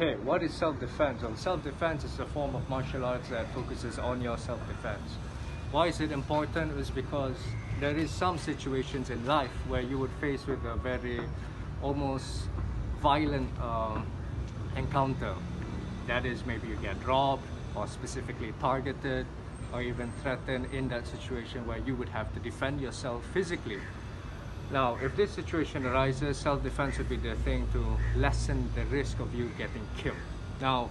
Okay, what is self-defense? Well, self-defense is a form of martial arts that focuses on your self-defense. Why is it important? Is because there is some situations in life where you would face with a very almost violent encounter. That is, maybe you get robbed or specifically targeted or even threatened in that situation where you would have to defend yourself physically. Now, if this situation arises, self-defense would be the thing to lessen the risk of you getting killed. Now,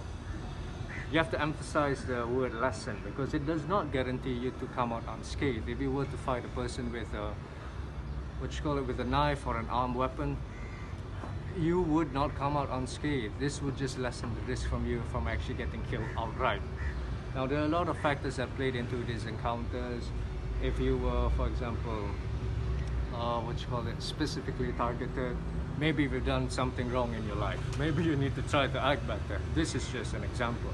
you have to emphasize the word lessen because it does not guarantee you to come out unscathed. If you were to fight a person with with a knife or an armed weapon, you would not come out unscathed. This would just lessen the risk from you from actually getting killed outright. Now, there are a lot of factors that played into these encounters. If you were, for example, specifically targeted, maybe you've done something wrong in your life. Maybe you need to try to act better. This is just an example.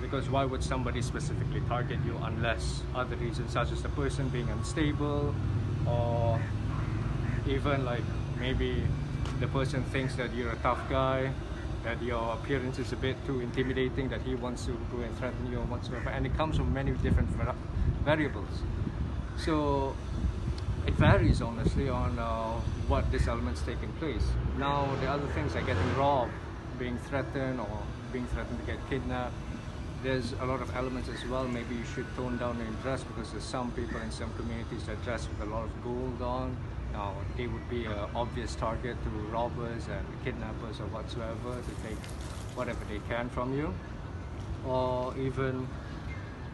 Because why would somebody specifically target you unless other reasons such as the person being unstable, or even like maybe the person thinks that you're a tough guy, that your appearance is a bit too intimidating, that he wants to go and threaten you or whatsoever, and it comes from many different variables. So it varies honestly on what these elements taking place. Now, the other things like getting robbed, being threatened, or being threatened to get kidnapped, there's a lot of elements as well. Maybe you should tone down your dress because there's some people in some communities that dress with a lot of gold on. Now, they would be an obvious target to robbers and kidnappers or whatsoever to take whatever they can from you. Or even,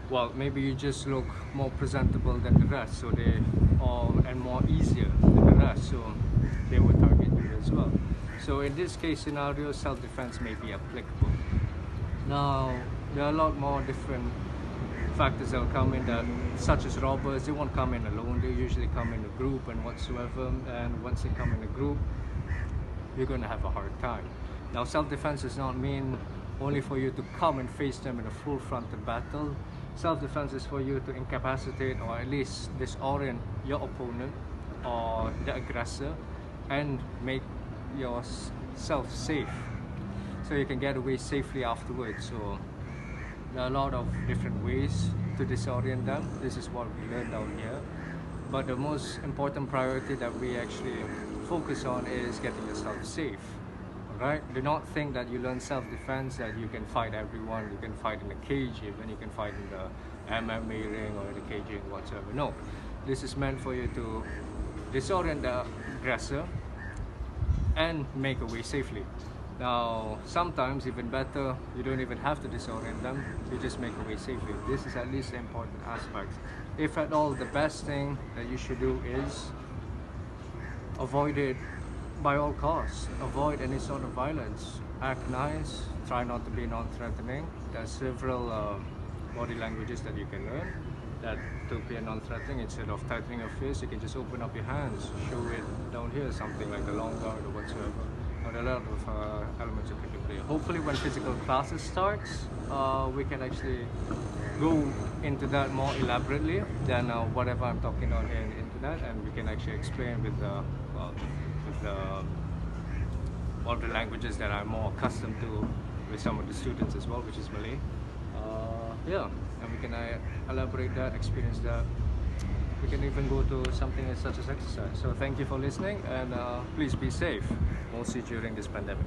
well, maybe you just look more presentable than the rest, so and more easier than the rest, so they would target you as well. So in this case scenario, self-defense may be applicable. Now, there are a lot more different factors that will come in, that such as robbers. They won't come in alone, they usually come in a group and whatsoever, and once they come in a group, you're going to have a hard time. Now, self-defense does not mean only for you to come and face them in a full frontal battle. Self-defense is for you to incapacitate or at least disorient your opponent or the aggressor and make yourself safe so you can get away safely afterwards. So there are a lot of different ways to disorient them. This is what we learned down here. But the most important priority that we actually focus on is getting yourself safe. Right? Do not think that you learn self-defense that you can fight everyone. You can fight in a cage, even you can fight in the MMA ring or in the caging, whatsoever. No, this is meant for you to disorient the aggressor and make away safely. Now, sometimes even better, you don't even have to disorient them. You just make away safely. This is at least the important aspect. If at all, the best thing that you should do is avoid it. By all costs, avoid any sort of violence. Act nice, try not to be non-threatening. There are several body languages that you can learn that to be non-threatening. Instead of tightening your fist, you can just open up your hands, show it down here, something like the long guard or whatsoever. There are a lot of elements that you can play. Hopefully when physical classes starts, we can actually go into that more elaborately than whatever I'm talking on here in the internet, and we can actually explain with all the languages that I'm more accustomed to with some of the students as well, which is Malay. Yeah, and we can elaborate that, experience that. We can even go to something such as exercise. So thank you for listening, and please be safe, mostly during this pandemic.